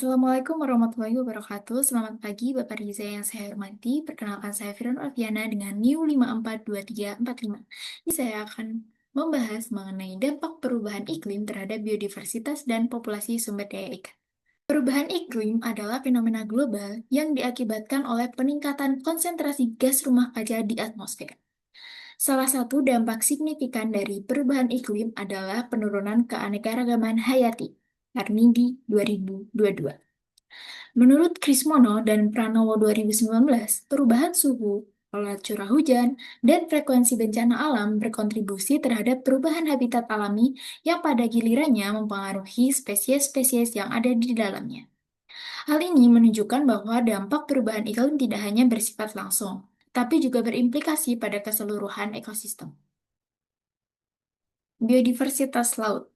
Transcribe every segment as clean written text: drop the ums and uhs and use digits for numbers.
Assalamualaikum warahmatullahi wabarakatuh. Selamat pagi Bapak Riza yang saya hormati. Perkenalkan saya Firan Alfiana dengan NIU 542345. Ini saya akan membahas mengenai dampak perubahan iklim terhadap biodiversitas dan populasi sumber daya ikan. Perubahan iklim adalah fenomena global yang diakibatkan oleh peningkatan konsentrasi gas rumah kaca di atmosfer. Salah satu dampak signifikan dari perubahan iklim adalah penurunan keanekaragaman hayati, Carnegie 2022. Menurut Krismono dan Pranowo 2019, perubahan suhu, pola curah hujan, dan frekuensi bencana alam berkontribusi terhadap perubahan habitat alami yang pada gilirannya mempengaruhi spesies-spesies yang ada di dalamnya. Hal ini menunjukkan bahwa dampak perubahan iklim tidak hanya bersifat langsung, tapi juga berimplikasi pada keseluruhan ekosistem. Biodiversitas laut.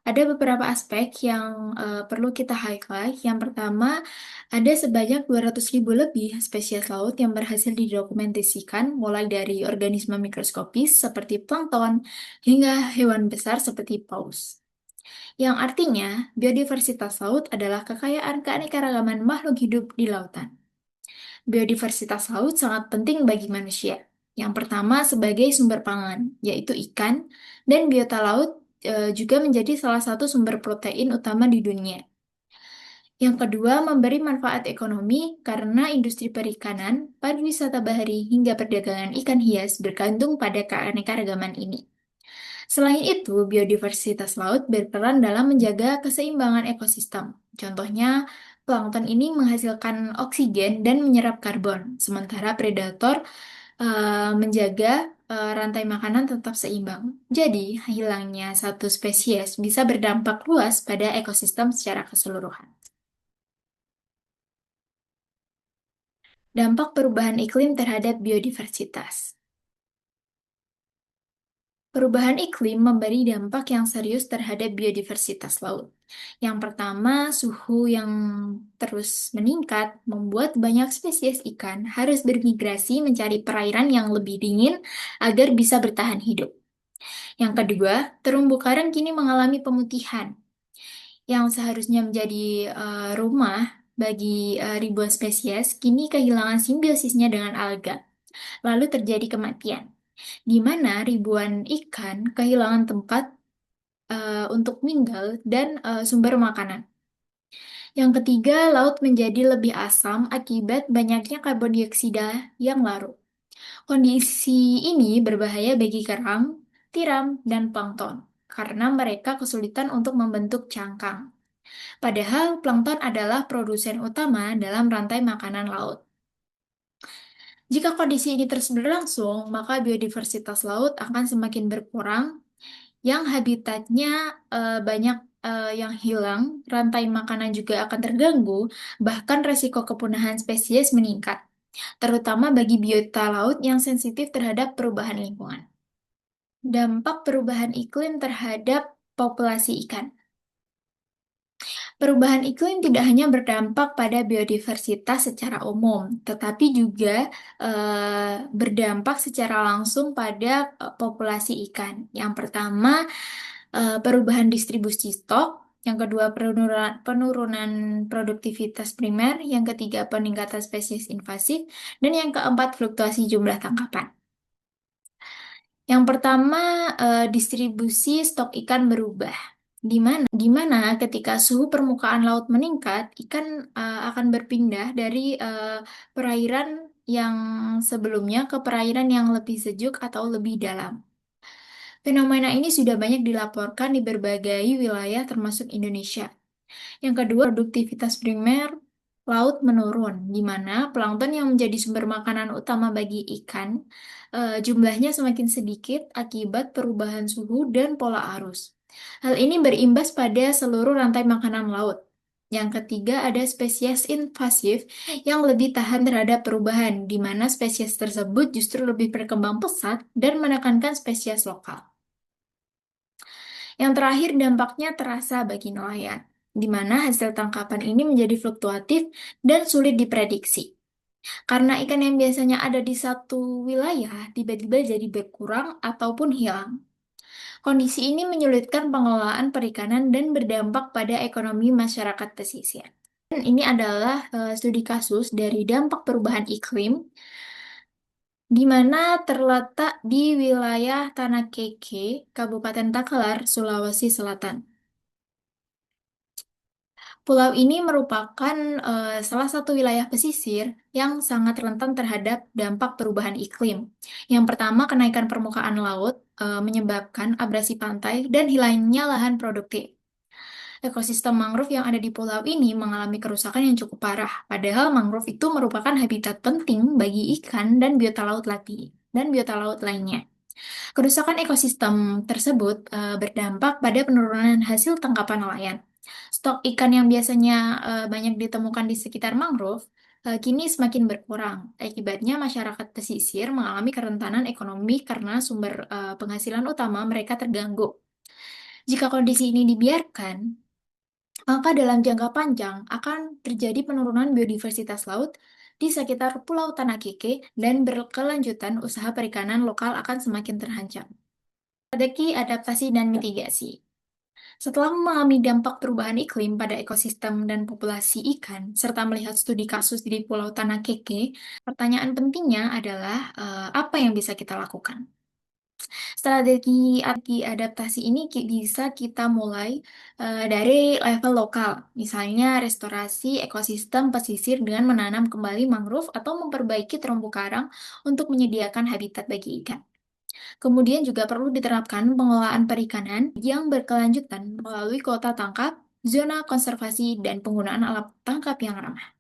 Ada beberapa aspek yang perlu kita highlight. Yang pertama, ada sebanyak 200.000 lebih spesies laut yang berhasil didokumentasikan, mulai dari organisme mikroskopis seperti plankton hingga hewan besar seperti paus. Yang artinya, biodiversitas laut adalah kekayaan keanekaragaman makhluk hidup di lautan. Biodiversitas laut sangat penting bagi manusia. Yang pertama sebagai sumber pangan, yaitu ikan, dan biota laut juga menjadi salah satu sumber protein utama di dunia. Yang kedua, memberi manfaat ekonomi karena industri perikanan, pariwisata bahari, hingga perdagangan ikan hias bergantung pada keanekaragaman ini. Selain itu, biodiversitas laut berperan dalam menjaga keseimbangan ekosistem. Contohnya, plankton ini menghasilkan oksigen dan menyerap karbon, sementara predator menjaga rantai makanan tetap seimbang. Jadi, hilangnya satu spesies bisa berdampak luas pada ekosistem secara keseluruhan. Dampak perubahan iklim terhadap biodiversitas. Perubahan iklim memberi dampak yang serius terhadap biodiversitas laut. Yang pertama, suhu yang terus meningkat membuat banyak spesies ikan harus bermigrasi mencari perairan yang lebih dingin agar bisa bertahan hidup. Yang kedua, terumbu karang kini mengalami pemutihan yang seharusnya menjadi rumah bagi ribuan spesies, kini kehilangan simbiosisnya dengan alga. Lalu terjadi kematian, di mana ribuan ikan kehilangan tempat untuk tinggal dan sumber makanan. Yang ketiga, laut menjadi lebih asam akibat banyaknya karbon dioksida yang larut. Kondisi ini berbahaya bagi kerang, tiram, dan plankton karena mereka kesulitan untuk membentuk cangkang. Padahal plankton adalah produsen utama dalam rantai makanan laut. Jika kondisi ini terus berlangsung, maka biodiversitas laut akan semakin berkurang, yang habitatnya banyak yang hilang, rantai makanan juga akan terganggu, bahkan resiko kepunahan spesies meningkat, terutama bagi biota laut yang sensitif terhadap perubahan lingkungan. Dampak perubahan iklim terhadap populasi ikan. Perubahan iklim tidak hanya berdampak pada biodiversitas secara umum, tetapi juga berdampak secara langsung pada populasi ikan. Yang pertama, perubahan distribusi stok. Yang kedua, penurunan produktivitas primer. Yang ketiga, peningkatan spesies invasif. Dan yang keempat, fluktuasi jumlah tangkapan. Yang pertama, distribusi stok ikan berubah. Di mana ketika suhu permukaan laut meningkat, ikan akan berpindah dari perairan yang sebelumnya ke perairan yang lebih sejuk atau lebih dalam. Fenomena ini sudah banyak dilaporkan di berbagai wilayah termasuk Indonesia. Yang kedua, produktivitas primer laut menurun, di mana plankton yang menjadi sumber makanan utama bagi ikan, jumlahnya semakin sedikit akibat perubahan suhu dan pola arus. Hal ini berimbas pada seluruh rantai makanan laut. Yang ketiga, ada spesies invasif yang lebih tahan terhadap perubahan, di mana spesies tersebut justru lebih berkembang pesat dan menekankan spesies lokal. Yang terakhir, dampaknya terasa bagi nelayan, di mana hasil tangkapan ini menjadi fluktuatif dan sulit diprediksi. Karena ikan yang biasanya ada di satu wilayah tiba-tiba jadi berkurang ataupun hilang. Kondisi ini menyulitkan pengelolaan perikanan dan berdampak pada ekonomi masyarakat pesisir. Ini adalah studi kasus dari dampak perubahan iklim, di mana terletak di wilayah Tanah Keke, Kabupaten Takalar, Sulawesi Selatan. Pulau ini merupakan salah satu wilayah pesisir yang sangat rentan terhadap dampak perubahan iklim. Yang pertama, kenaikan permukaan laut menyebabkan abrasi pantai dan hilangnya lahan produktif. Ekosistem mangrove yang ada di pulau ini mengalami kerusakan yang cukup parah, padahal mangrove itu merupakan habitat penting bagi ikan dan biota laut lainnya. Kerusakan ekosistem tersebut berdampak pada penurunan hasil tangkapan nelayan. Stok ikan yang biasanya banyak ditemukan di sekitar mangrove kini semakin berkurang. Akibatnya masyarakat pesisir mengalami kerentanan ekonomi karena sumber penghasilan utama mereka terganggu. Jika kondisi ini dibiarkan, maka dalam jangka panjang akan terjadi penurunan biodiversitas laut di sekitar Pulau Tanah Keke dan berkelanjutan usaha perikanan lokal akan semakin terancam. Strategi adaptasi dan mitigasi. Setelah memahami dampak perubahan iklim pada ekosistem dan populasi ikan, serta melihat studi kasus di Pulau Tanah Keke, pertanyaan pentingnya adalah apa yang bisa kita lakukan? Strategi adaptasi ini bisa kita mulai dari level lokal, misalnya restorasi ekosistem pesisir dengan menanam kembali mangrove atau memperbaiki terumbu karang untuk menyediakan habitat bagi ikan. Kemudian juga perlu diterapkan pengelolaan perikanan yang berkelanjutan melalui kuota tangkap, zona konservasi, dan penggunaan alat tangkap yang ramah.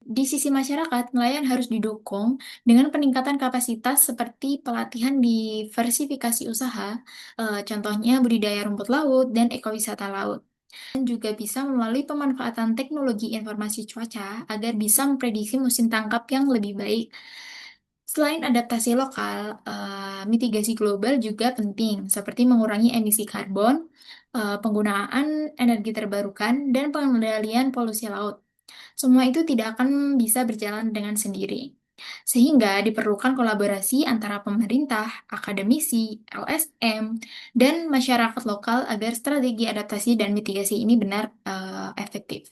Di sisi masyarakat, nelayan harus didukung dengan peningkatan kapasitas seperti pelatihan diversifikasi usaha, contohnya budidaya rumput laut dan ekowisata laut. Dan juga bisa melalui pemanfaatan teknologi informasi cuaca agar bisa memprediksi musim tangkap yang lebih baik. Selain adaptasi lokal, mitigasi global juga penting, seperti mengurangi emisi karbon, penggunaan energi terbarukan, dan pengendalian polusi laut. Semua itu tidak akan bisa berjalan dengan sendiri. Sehingga diperlukan kolaborasi antara pemerintah, akademisi, LSM, dan masyarakat lokal agar strategi adaptasi dan mitigasi ini benar efektif.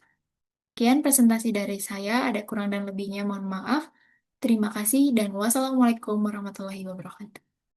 Sekian presentasi dari saya, ada kurang dan lebihnya mohon maaf. Terima kasih dan wassalamualaikum warahmatullahi wabarakatuh.